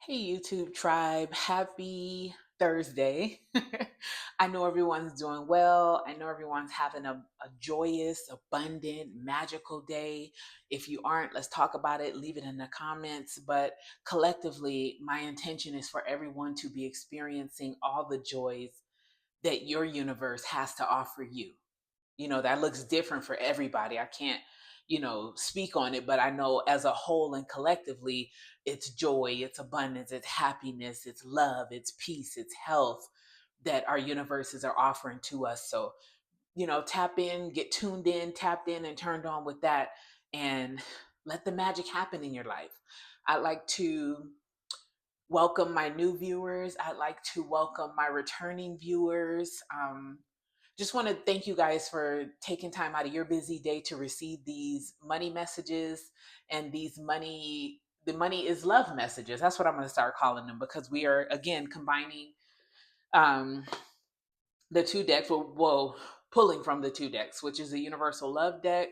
Hey, YouTube tribe. Happy Thursday. I know everyone's doing well. I know everyone's having a joyous, abundant, magical day. If you aren't, let's talk about it. Leave it in the comments. But collectively, my intention is for everyone to be experiencing all the joys that your universe has to offer you. That looks different for everybody. I can't speak on it, but I know as a whole and collectively, it's joy, it's abundance, it's happiness, it's love, it's peace, it's health that our universes are offering to us. So tap in, get tuned in, tapped in and turned on with that, and let the magic happen in your life. I'd like to welcome my new viewers. I'd like to welcome my returning viewers. Just want to thank you guys for taking time out of your busy day to receive these money messages and the money is love messages. That's what I'm going to start calling them, because we are again combining um, the two decks. Well, pulling from the two decks, which is the Universal Love deck.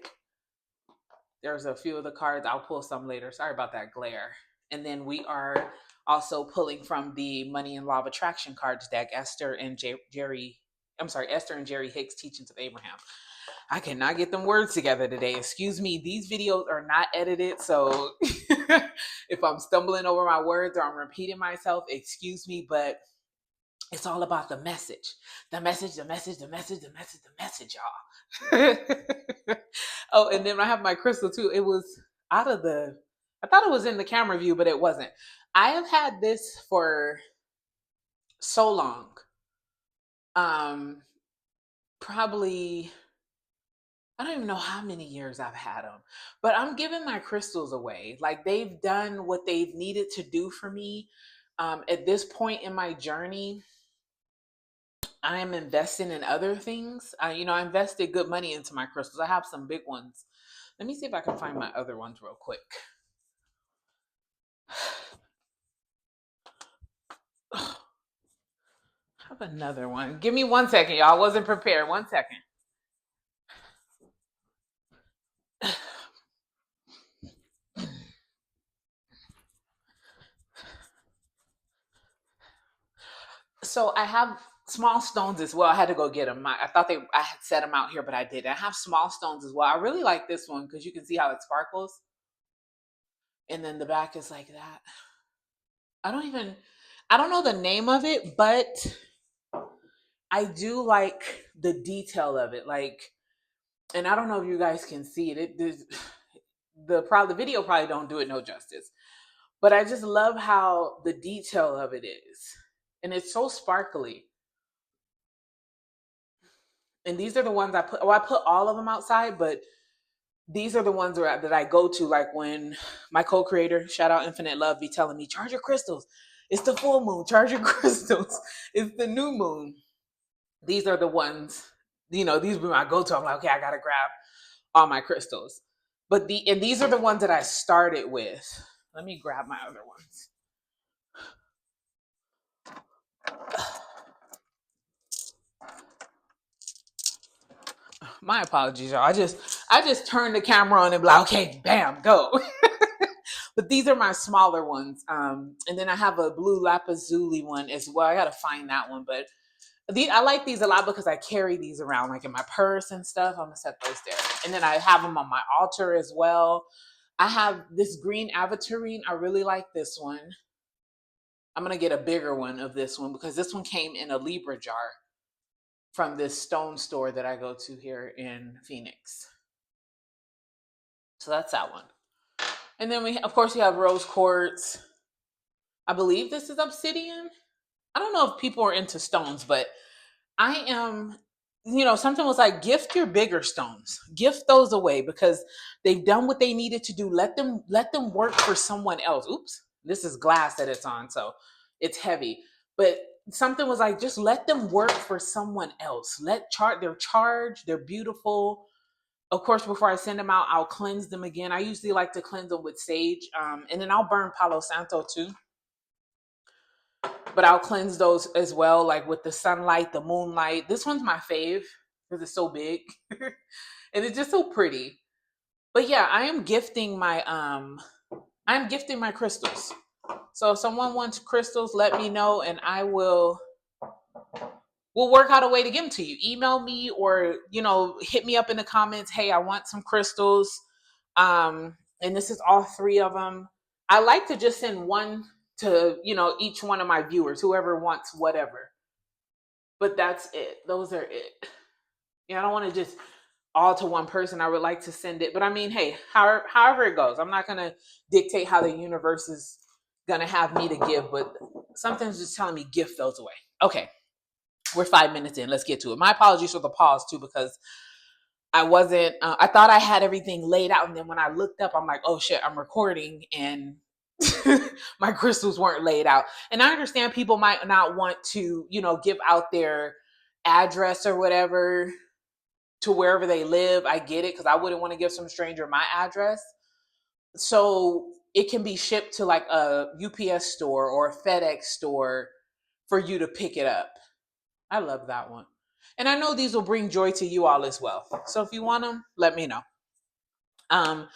There's a few of the cards. I'll pull some later. Sorry about that glare. And then we are also pulling from the Money and Law of Attraction cards deck, Esther and Jerry Hicks, Teachings of Abraham. I cannot get them words together today. Excuse me. These videos are not edited. So if I'm stumbling over my words or I'm repeating myself, excuse me, but it's all about the message. The message, the message, the message, the message, the message, y'all. Oh, and then I have my crystal too. It was I thought it was in the camera view, but it wasn't. I have had this for so long. Probably, I don't even know how many years I've had them, but I'm giving my crystals away. Like, they've done what they've needed to do for me. At this point in my journey, I am investing in other things. I invested good money into my crystals. I have some big ones. Let me see if I can find my other ones real quick. I have another one. Give me 1 second, y'all. I wasn't prepared. 1 second. So I have small stones as well. I had to go get them. I thought I had set them out here, but I didn't. I have small stones as well. I really like this one because you can see how it sparkles. And then the back is like that. I don't know the name of it, but I do like the detail of it. Like, and I don't know if you guys can see it. The video probably don't do it no justice, but I just love how the detail of it is, and it's so sparkly. And these are the ones I put. Oh, I put all of them outside, but these are the ones that I go to. Like when my co-creator, shout out Infinite Love, be telling me, charge your crystals. It's the full moon. Charge your crystals. It's the new moon. These are the ones. These be my go-to. I'm like, okay, I gotta grab all my crystals. But these are the ones that I started with. Let me grab my other ones. My apologies, y'all. I just turned the camera on and be like, okay, bam, go. But these are my smaller ones. And then I have a blue lapazuli one as well. I gotta find that one, but I like these a lot because I carry these around like in my purse and stuff. I'm gonna set those there. And then I have them on my altar as well. I have this green aventurine. I really like this one. I'm gonna get a bigger one of this one because this one came in a Libra jar from this stone store that I go to here in Phoenix. So that's that one. And then of course, we have rose quartz. I believe this is obsidian. I don't know if people are into stones, but I am. Something was like, gift your bigger stones, gift those away because they've done what they needed to do. Let them work for someone else. Oops, this is glass that it's on, so it's heavy. But something was like, just let them work for someone else. They're charged, they're beautiful. Of course, before I send them out, I'll cleanse them again. I usually like to cleanse them with sage, and then I'll burn Palo Santo too. But I'll cleanse those as well, like with the sunlight, the moonlight. This one's my fave because it's so big and it's just so pretty. But yeah, I am gifting my crystals. So if someone wants crystals, let me know and we'll work out a way to give them to you. Email me or, hit me up in the comments. Hey, I want some crystals. And this is all three of them. I like to just send one to, each one of my viewers, whoever wants whatever. But that's it. Those are it. I don't want to just all to one person. I would like to send it. But I mean, hey, however it goes, I'm not going to dictate how the universe is going to have me to give, but something's just telling me gift those away. Okay. We're 5 minutes in. Let's get to it. My apologies for the pause too, because I wasn't, I thought I had everything laid out. And then when I looked up, I'm like, oh shit, I'm recording and my crystals weren't laid out. And I understand people might not want to, give out their address or whatever to wherever they live. I get it, because I wouldn't want to give some stranger my address. So it can be shipped to like a UPS store or a FedEx store for you to pick it up. I love that one. And I know these will bring joy to you all as well. So if you want them, let me know. Um,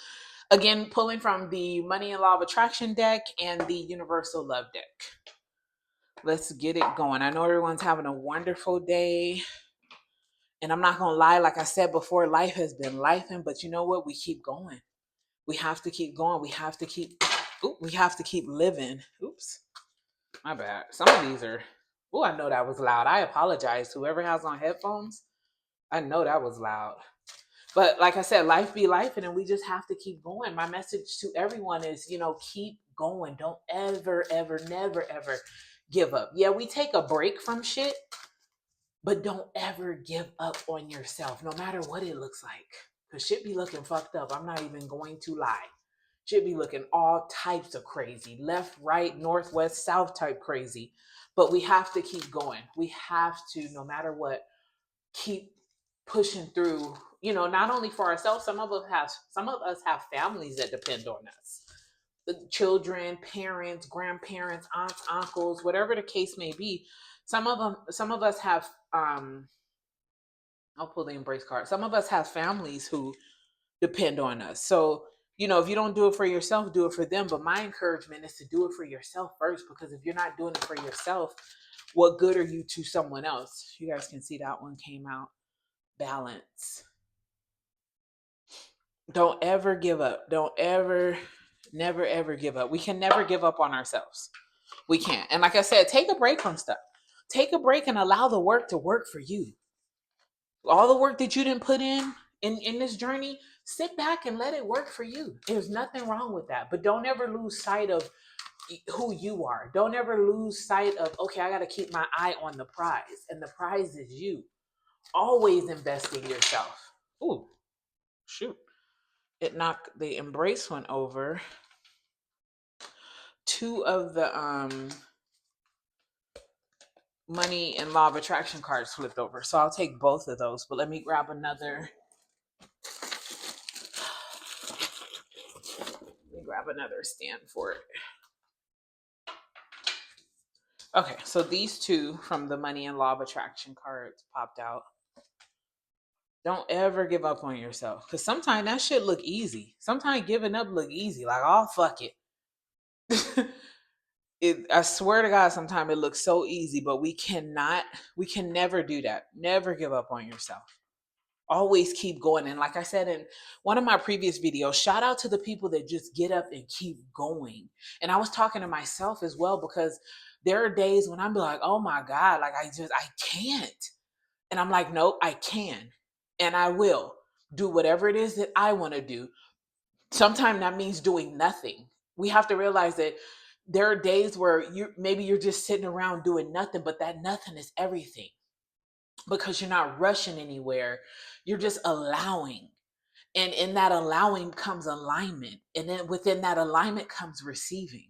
Again, pulling from the Money and Law of Attraction deck and the Universal Love deck. Let's get it going. I know everyone's having a wonderful day. And I'm not going to lie, like I said before, life has been lifing, but you know what? We keep going. We have to keep going. We have to keep living. Oops. My bad. Some of these are, I know that was loud. I apologize. Whoever has on headphones, I know that was loud. But like I said, life be life, and then we just have to keep going. My message to everyone is, keep going. Don't ever, ever, never, ever give up. Yeah, we take a break from shit, but don't ever give up on yourself, no matter what it looks like. Because shit be looking fucked up. I'm not even going to lie. Shit be looking all types of crazy. Left, right, north, west, south type crazy. But we have to keep going. We have to, no matter what, keep pushing through, not only for ourselves. Some of us have families that depend on us. The children, parents, grandparents, aunts, uncles, whatever the case may be. Some of us have I'll pull the embrace card. Some of us have families who depend on us. So, if you don't do it for yourself, do it for them. But my encouragement is to do it for yourself first, because if you're not doing it for yourself, what good are you to someone else? You guys can see that one came out. Balance. Don't ever give up. Don't ever, never, ever give up. We can never give up on ourselves. We can't. And like I said, take a break from stuff. Take a break and allow the work to work for you. All the work that you didn't put in this journey, sit back and let it work for you. There's nothing wrong with that. But don't ever lose sight of who you are. Don't ever lose sight of, okay, I got to keep my eye on the prize. And the prize is you. Always invest in yourself. Ooh, shoot. It knocked the embrace one over. Two of the Money and Law of Attraction cards flipped over. So I'll take both of those. But let me grab another. Stand for it. Okay, so these two from the Money and Law of Attraction cards popped out. Don't ever give up on yourself, because sometimes that shit look easy. Sometimes giving up look easy, like, oh, fuck it. I swear to God, sometimes it looks so easy, but we can never do that. Never give up on yourself. Always keep going. And like I said in one of my previous videos, shout out to the people that just get up and keep going. And I was talking to myself as well, because there are days when I'm like, oh my God, like I can't. And I'm like, nope, I can. And I will do whatever it is that I want to do. Sometimes that means doing nothing. We have to realize that there are days where you're just sitting around doing nothing, but that nothing is everything, because you're not rushing anywhere. You're just allowing. And in that allowing comes alignment. And then within that alignment comes receiving.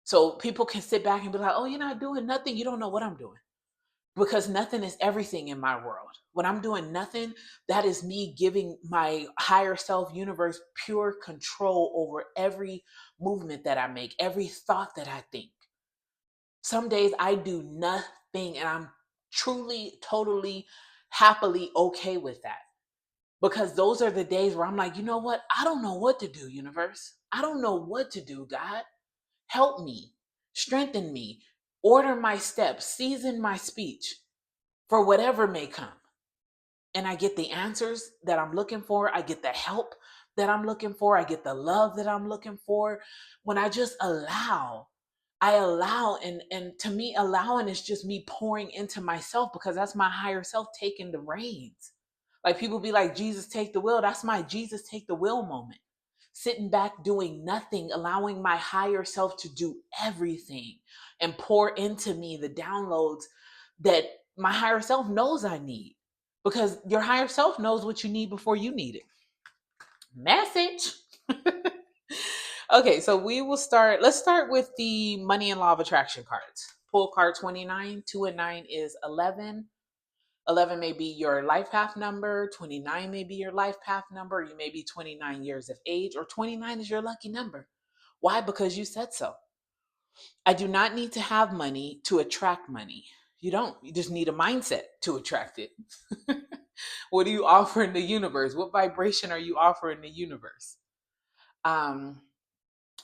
So people can sit back and be like, oh, you're not doing nothing. You don't know what I'm doing. Because nothing is everything in my world. When I'm doing nothing, that is me giving my higher self universe pure control over every movement that I make, every thought that I think. Some days I do nothing, and I'm truly, totally, happily okay with that. Because those are the days where I'm like, you know what? I don't know what to do, universe. I don't know what to do, God. Help me. strengthen me, order my steps, season my speech for whatever may come. And I get the answers that I'm looking for. I get the help that I'm looking for. I get the love that I'm looking for. When I just allow, I allow, and to me, allowing is just me pouring into myself, because that's my higher self taking the reins. Like, people be like, Jesus, take the wheel. That's my Jesus, take the wheel moment. Sitting back, doing nothing, allowing my higher self to do everything and pour into me the downloads that my higher self knows I need, because your higher self knows what you need before you need it. Message. Okay, so we will start. Let's start with the money and law of attraction cards. Pull card 29. 2 and 9 is 11. 11 may be your life path number. 29 may be your life path number. You may be 29 years of age, or 29 is your lucky number. Why? Because you said so. I do not need to have money to attract money. You don't. You just need a mindset to attract it. What do you offer in the universe? What vibration are you offering the universe? Um,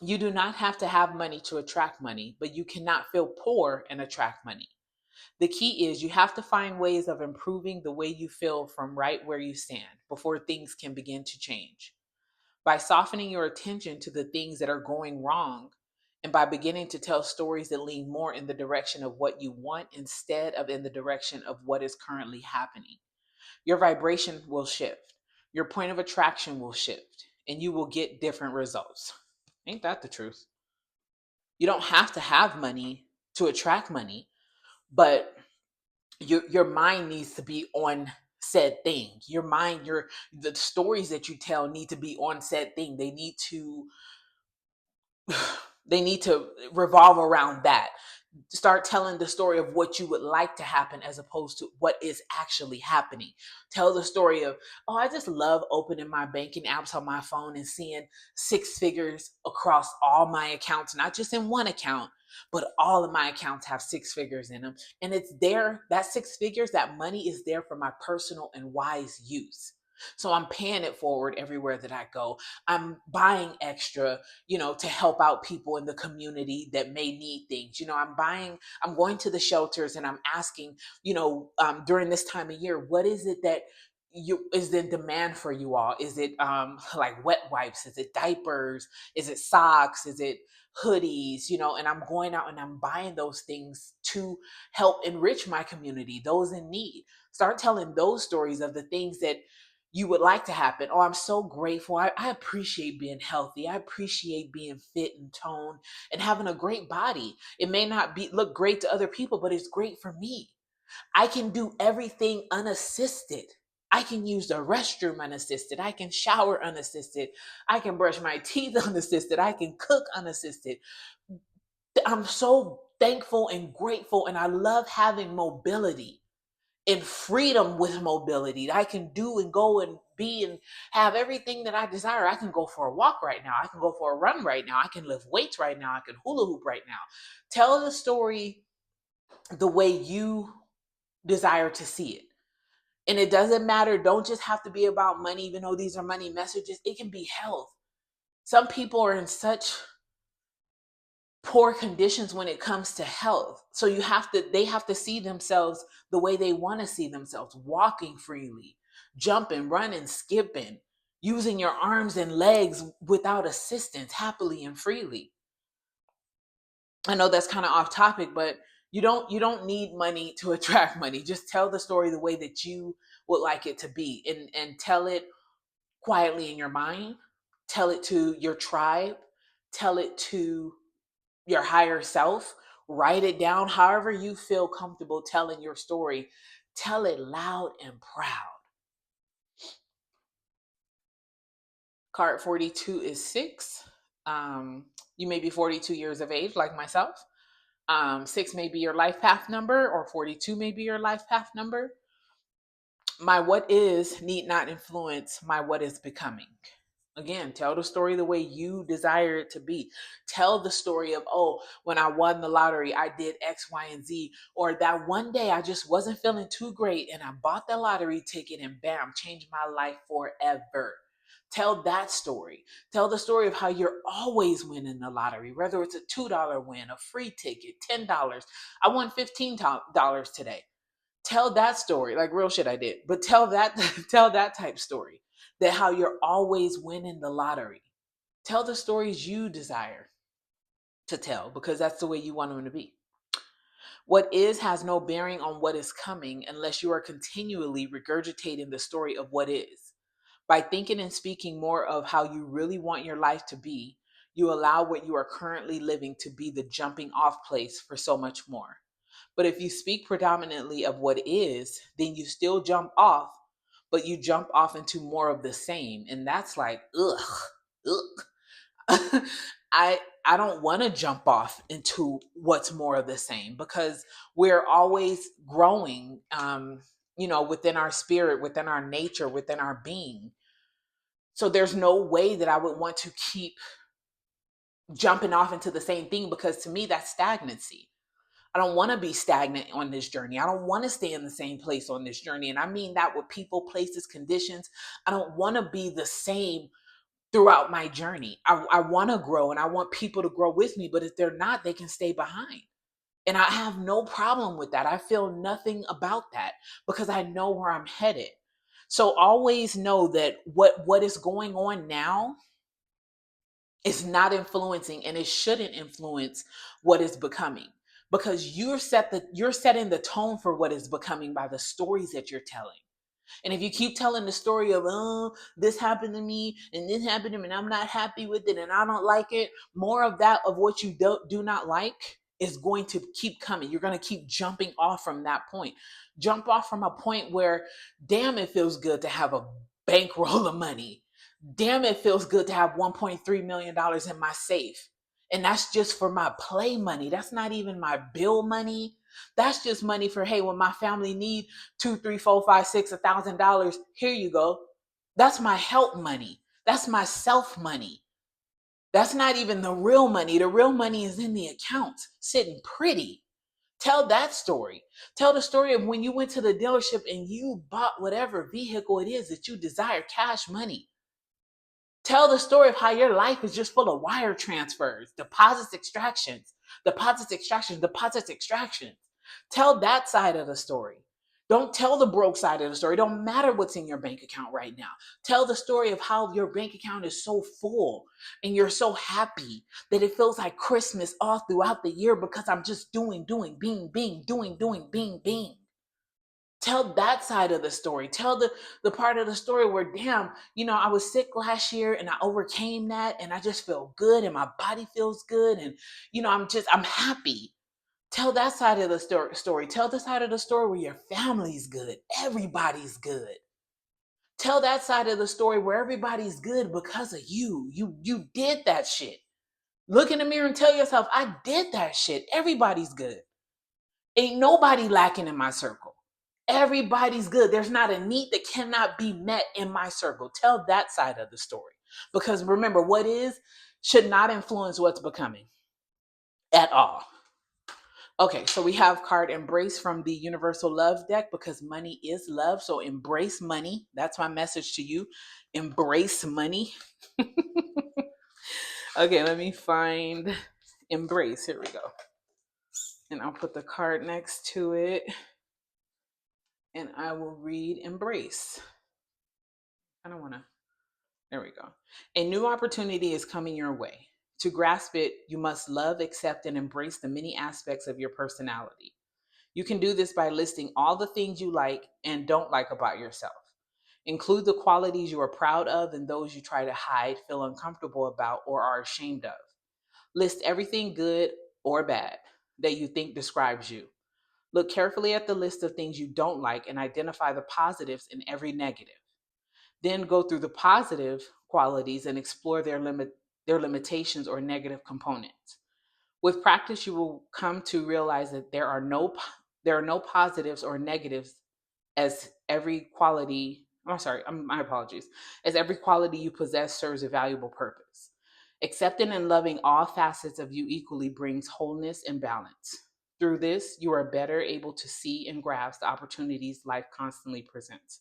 you do not have to have money to attract money, but you cannot feel poor and attract money. The key is you have to find ways of improving the way you feel from right where you stand before things can begin to change. By softening your attention to the things that are going wrong, and by beginning to tell stories that lean more in the direction of what you want instead of in the direction of what is currently happening, your vibration will shift. Your point of attraction will shift, and you will get different results. Ain't that the truth? You don't have to have money to attract money, but your mind needs to be on said thing. Your mind, the stories that you tell need to be on said thing. They need to revolve around that. Start telling the story of what you would like to happen as opposed to what is actually happening. Tell the story of, oh, I just love opening my banking apps on my phone and seeing six figures across all my accounts, not just in one account, but all of my accounts have six figures in them. And it's there, that six figures, that money is there for my personal and wise use. So I'm paying it forward everywhere that I go. I'm buying extra, to help out people in the community that may need things. I'm going to the shelters and I'm asking, during this time of year, what is it that is in demand for you all? Is it like wet wipes? Is it diapers? Is it socks? Is it hoodies? And I'm going out and I'm buying those things to help enrich my community, those in need. Start telling those stories of the things that you would like to happen. Oh, I'm so grateful. I appreciate being healthy. I appreciate being fit and toned and having a great body. It may not look great to other people, but it's great for me. I can do everything unassisted. I can use the restroom unassisted. I can shower unassisted. I can brush my teeth unassisted. I can cook unassisted. I'm so thankful and grateful, and I love having mobility and freedom with mobility. I can do and go and be and have everything that I desire. I can go for a walk right now. I can go for a run right now. I can lift weights right now. I can hula hoop right now. Tell the story the way you desire to see it. And it doesn't matter. Don't just have to be about money, even though these are money messages. It can be health. Some people are in such poor conditions when it comes to health. So they have to see themselves the way they want to see themselves, walking freely, jumping, running, skipping, using your arms and legs without assistance, happily and freely. I know that's kind of off topic, but you don't need money to attract money. Just tell the story the way that you would like it to be, and tell it quietly in your mind. Tell it to your tribe. Tell it to your higher self. Write it down however you feel comfortable telling your story. Tell it loud and proud. Card 42 is 6. You may be 42 years of age like myself. 6 may be your life path number, or 42 may be your life path number. My what is need not influence my what is becoming. Again, tell the story the way you desire it to be. Tell the story of, oh, when I won the lottery, I did X, Y, and Z. Or that one day I just wasn't feeling too great and I bought the lottery ticket and bam, changed my life forever. Tell that story. Tell the story of how you're always winning the lottery, whether it's a $2 win, a free ticket, $10. I won $15 today. Tell that story. Like real shit I did. But tell that tell that type story. That how you're always winning the lottery. Tell the stories you desire to tell because that's the way you want them to be. What is has no bearing on what is coming unless you are continually regurgitating the story of what is. By thinking and speaking more of how you really want your life to be, you allow what you are currently living to be the jumping off place for so much more. But if you speak predominantly of what is, then you still jump off, but you jump off into more of the same. And that's like, ugh, ugh. I don't want to jump off into what's more of the same because we're always growing within our spirit, within our nature, within our being. So there's no way that I would want to keep jumping off into the same thing because to me that's stagnancy. I don't want to be stagnant on this journey. I don't want to stay in the same place on this journey. And I mean that with people, places, conditions. I don't want to be the same throughout my journey. I want to grow and I want people to grow with me, but if they're not, they can stay behind. And I have no problem with that. I feel nothing about that because I know where I'm headed. So always know that what is going on now is not influencing and it shouldn't influence what is becoming because you're setting the tone for what is becoming by the stories that you're telling. And if you keep telling the story of, oh, this happened to me and this happened to me and I'm not happy with it and I don't like it, more of that of what you do not like is going to keep coming. You're going to keep jumping off from that point. Jump off from a point where, damn, it feels good to have a bankroll of money. Damn, it feels good to have $1.3 million in my safe. And that's just for my play money. That's not even my bill money. That's just money for, hey, when my family need two, three, four, five, six, $1,000, here you go. That's my help money. That's my self money. That's not even the real money. The real money is in the accounts, sitting pretty. Tell that story. Tell the story of when you went to the dealership and you bought whatever vehicle it is that you desire, cash money. Tell the story of how your life is just full of wire transfers, deposits, extractions. Tell that side of the story. Don't tell the broke side of the story. Don't matter what's in your bank account right now. Tell the story of how your bank account is so full and you're so happy that it feels like Christmas all throughout the year because I'm just doing, doing, being. Tell that side of the story. Tell the part of the story where, damn, I was sick last year and I overcame that and I just feel good and my body feels good and I'm happy. Tell that side of the story. Tell the side of the story where your family's good, everybody's good. Tell that side of the story where everybody's good because of you. You did that shit. Look in the mirror and tell yourself, I did that shit. Everybody's good. Ain't nobody lacking in my circle. Everybody's good. There's not a need that cannot be met in my circle. Tell that side of the story. Because remember, what is should not influence what's becoming at all. Okay, so we have card Embrace from the Universal Love deck because money is love. So embrace money. That's my message to you. Embrace money. Okay, let me find Embrace. Here we go. And I'll put the card next to it. And I will read Embrace. I don't want to. There we go. A new opportunity is coming your way. To grasp it, you must love, accept, and embrace the many aspects of your personality. You can do this by listing all the things you like and don't like about yourself. Include the qualities you are proud of and those you try to hide, feel uncomfortable about, or are ashamed of. List everything good or bad that you think describes you. Look carefully at the list of things you don't like and identify the positives in every negative. Then go through the positive qualities and explore their limitations or negative components. With practice, you will come to realize that there are no positives or negatives as every quality. I'm sorry, my apologies. As every quality you possess serves a valuable purpose. Accepting and loving all facets of you equally brings wholeness and balance. Through this, you are better able to see and grasp the opportunities life constantly presents.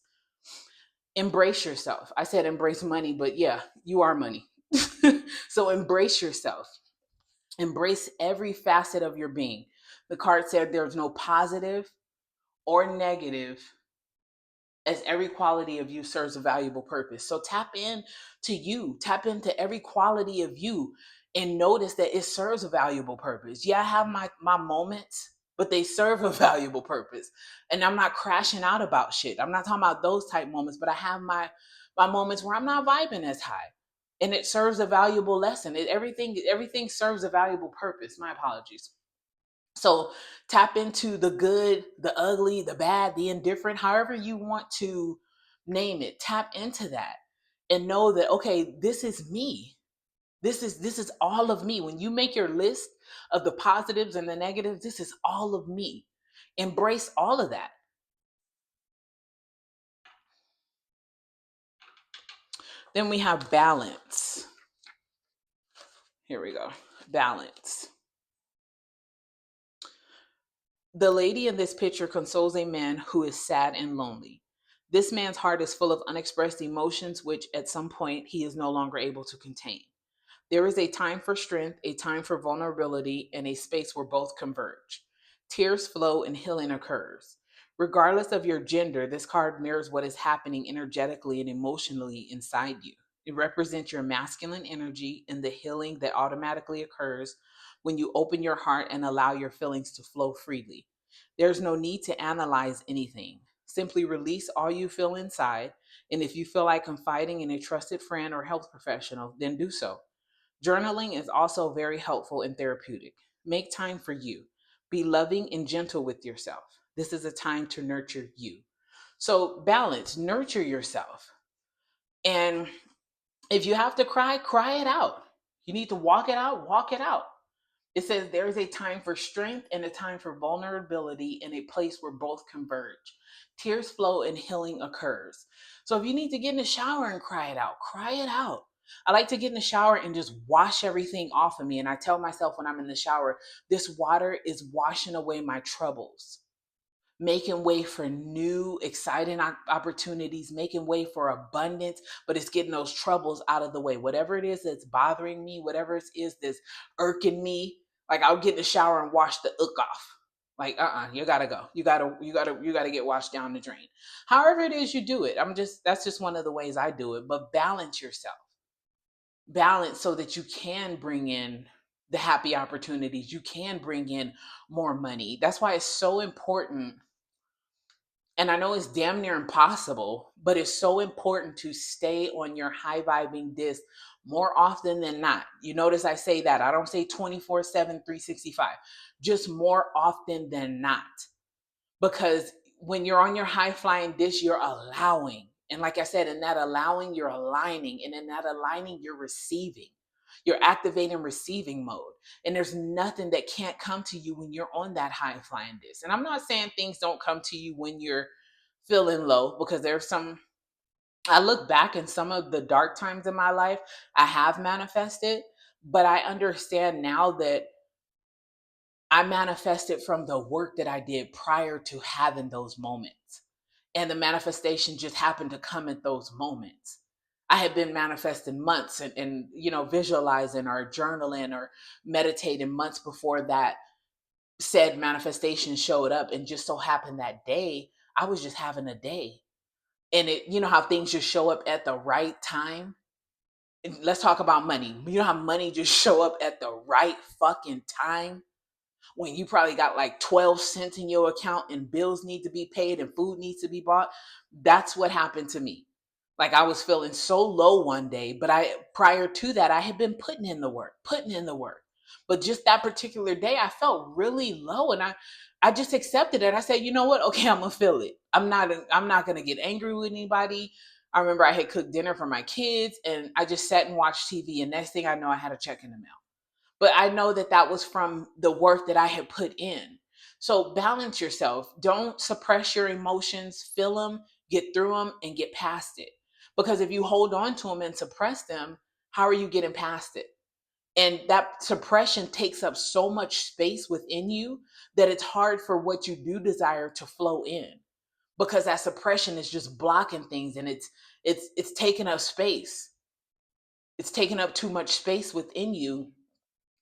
Embrace yourself. I said embrace money, but yeah, you are money. So embrace yourself. Embrace every facet of your being. The card said there's no positive or negative, as every quality of you serves a valuable purpose. So tap in to you, tap into every quality of you, and notice that it serves a valuable purpose. Yeah, I have my moments, but they serve a valuable purpose. And I'm not crashing out about shit. I'm not talking about those type moments, but I have my moments where I'm not vibing as high. And it serves a valuable lesson. Everything serves a valuable purpose. My apologies. So tap into the good, the ugly, the bad, the indifferent, however you want to name it. Tap into that and know that, okay, this is me. This is all of me. When you make your list of the positives and the negatives, this is all of me. Embrace all of that. Then we have balance. Here we go. Balance. The lady in this picture consoles a man who is sad and lonely. This man's heart is full of unexpressed emotions, which at some point he is no longer able to contain. There is a time for strength, a time for vulnerability, and a space where both converge. Tears flow and healing occurs. Regardless of your gender, this card mirrors what is happening energetically and emotionally inside you. It represents your masculine energy and the healing that automatically occurs when you open your heart and allow your feelings to flow freely. There's no need to analyze anything. Simply release all you feel inside, and if you feel like confiding in a trusted friend or health professional, then do so. Journaling is also very helpful and therapeutic. Make time for you. Be loving and gentle with yourself. This is a time to nurture you. So, balance, nurture yourself. And if you have to cry, cry it out. You need to walk it out, walk it out. It says there is a time for strength and a time for vulnerability and a place where both converge. Tears flow and healing occurs. So if you need to get in the shower and cry it out, cry it out. I like to get in the shower and just wash everything off of me. And I tell myself when I'm in the shower, this water is washing away my troubles, making way for new exciting opportunities, making way for abundance, but it's getting those troubles out of the way. Whatever it is that's bothering me, whatever it is that's irking me, like I'll get in the shower and wash the ick off. Like, you gotta go. You gotta get washed down the drain. However it is you do it. That's just one of the ways I do it. But balance yourself. Balance so that you can bring in the happy opportunities. You can bring in more money. That's why it's so important, and I know it's damn near impossible, but it's so important to stay on your high vibing disc more often than not. You notice I say that. I don't say 24/7, 365, just more often than not. Because when you're on your high flying dish, you're allowing. And like I said, in that allowing, you're aligning. And in that aligning, you're receiving. You're activating receiving mode. And there's nothing that can't come to you when you're on that high flying disc. And I'm not saying things don't come to you when you're feeling low, because there's some, I look back in some of the dark times in my life, I have manifested, but I understand now that I manifested from the work that I did prior to having those moments. And the manifestation just happened to come at those moments. I had been manifesting months and visualizing or journaling or meditating months before that said manifestation showed up. And just so happened that day, I was just having a day. And how things just show up at the right time. And let's talk about money. You know how money just show up at the right fucking time when you probably got like 12 cents in your account and bills need to be paid and food needs to be bought. That's what happened to me. Like I was feeling so low one day, but prior to that I had been putting in the work. But just that particular day I felt really low, and I just accepted it. I said, "You know what? Okay, I'm going to feel it. I'm not going to get angry with anybody." I remember I had cooked dinner for my kids and I just sat and watched TV, and next thing I know I had a check in the mail. But I know that that was from the work that I had put in. So balance yourself. Don't suppress your emotions. Feel them, get through them, and get past it. Because if you hold on to them and suppress them, how are you getting past it? And that suppression takes up so much space within you that it's hard for what you do desire to flow in. because that suppression is just blocking things, and it's taking up space. It's taking up too much space within you,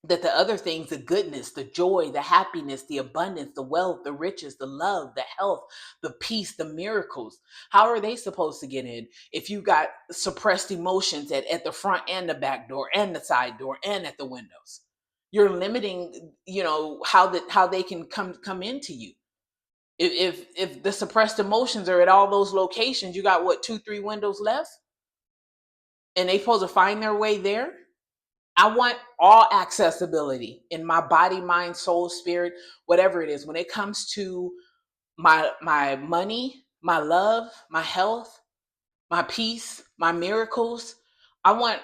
that the other things, the goodness, the joy, the happiness, the abundance, the wealth, the riches, the love, the health, the peace, the miracles, how are they supposed to get in if you got suppressed emotions at the front and the back door and the side door and at the windows? You're limiting, how they can come into you. If the suppressed emotions are at all those locations, you got what, 2 3 windows left, and they supposed to find their way there. I want all accessibility in my body, mind, soul, spirit, whatever it is. When it comes to my money, my love, my health, my peace, my miracles, I want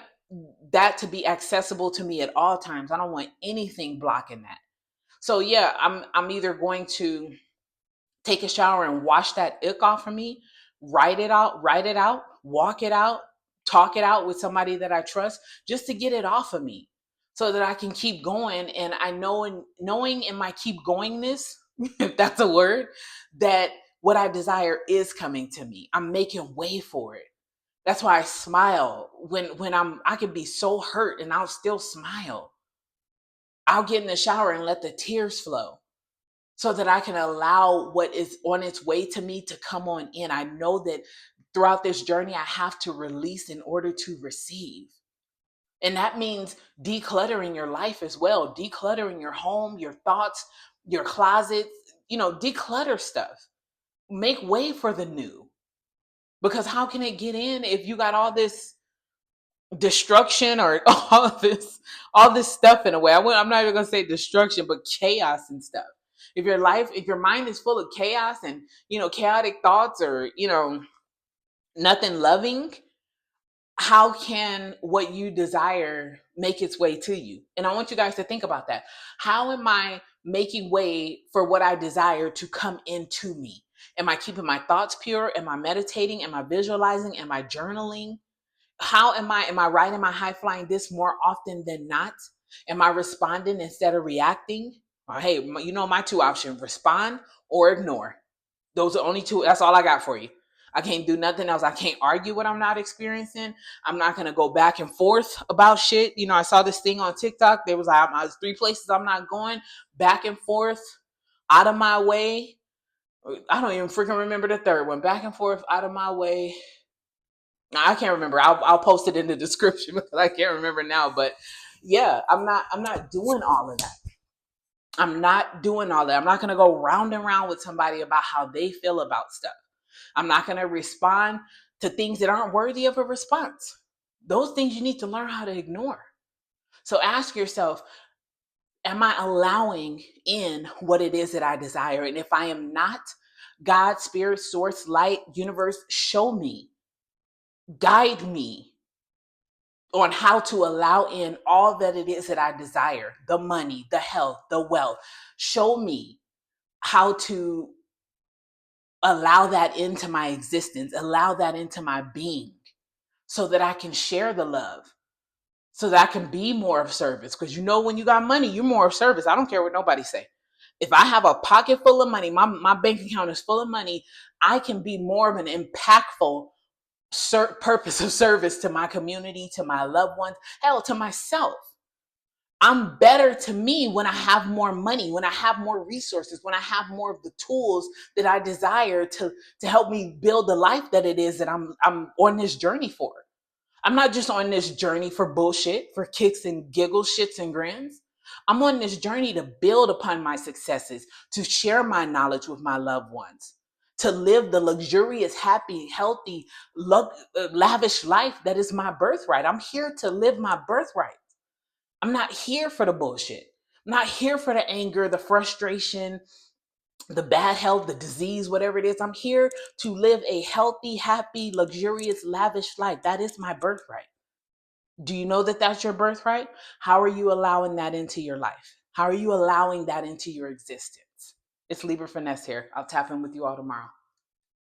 that to be accessible to me at all times. I don't want anything blocking that. So yeah, I'm either going to take a shower and wash that ick off of me, write it out, walk it out, talk it out with somebody that I trust, just to get it off of me so that I can keep going. And I know, in knowing in my keep goingness, if that's a word, that what I desire is coming to me. I'm making way for it. That's why I smile when I can be so hurt and I'll still smile. I'll get in the shower and let the tears flow so that I can allow what is on its way to me to come on in. I know that throughout this journey, I have to release in order to receive. And that means decluttering your life as well, decluttering your home, your thoughts, your closet, declutter stuff. Make way for the new. Because how can it get in if you got all this destruction or all this stuff in a way? I'm not even gonna say destruction, but chaos and stuff. If your mind is full of chaos and chaotic thoughts, or nothing loving, how can what you desire make its way to you? And I want you guys to think about that. How am I making way for what I desire to come into me? Am I keeping my thoughts pure? Am I meditating? Am I visualizing? Am I journaling? How am I writing my high flying this more often than not? Am I responding instead of reacting? Or, hey, my two options: respond or ignore. Those are only two. That's all I got for you. I can't do nothing else. I can't argue what I'm not experiencing. I'm not going to go back and forth about shit. I saw this thing on TikTok. There was like, 3 places I'm not going, back and forth, out of my way. I don't even freaking remember the third one. Back and forth, out of my way. I can't remember. I'll post it in the description because I can't remember now. But yeah, I'm not doing all of that. I'm not doing all that. I'm not going to go round and round with somebody about how they feel about stuff. I'm not going to respond to things that aren't worthy of a response. Those things you need to learn how to ignore. So ask yourself, am I allowing in what it is that I desire? And if I am not, God, spirit, source, light, universe, show me, guide me on how to allow in all that it is that I desire, the money, the health, the wealth. Show me how to allow that into my existence, allow that into my being, so that I can share the love, so that I can be more of service. Because when you got money, you're more of service. I don't care what nobody say. If I have a pocket full of money, my bank account is full of money, I can be more of an impactful purpose of service to my community, to my loved ones, hell, to myself. I'm better to me when I have more money, when I have more resources, when I have more of the tools that I desire to help me build the life that it is that I'm on this journey for. I'm not just on this journey for bullshit, for kicks and giggles, shits and grins. I'm on this journey to build upon my successes, to share my knowledge with my loved ones, to live the luxurious, happy, healthy, lavish life that is my birthright. I'm here to live my birthright. I'm not here for the bullshit. I'm not here for the anger, the frustration, the bad health, the disease, whatever it is. I'm here to live a healthy, happy, luxurious, lavish life. That is my birthright. Do you know that that's your birthright? How are you allowing that into your life? How are you allowing that into your existence? It's Libra Finesse here. I'll tap in with you all tomorrow.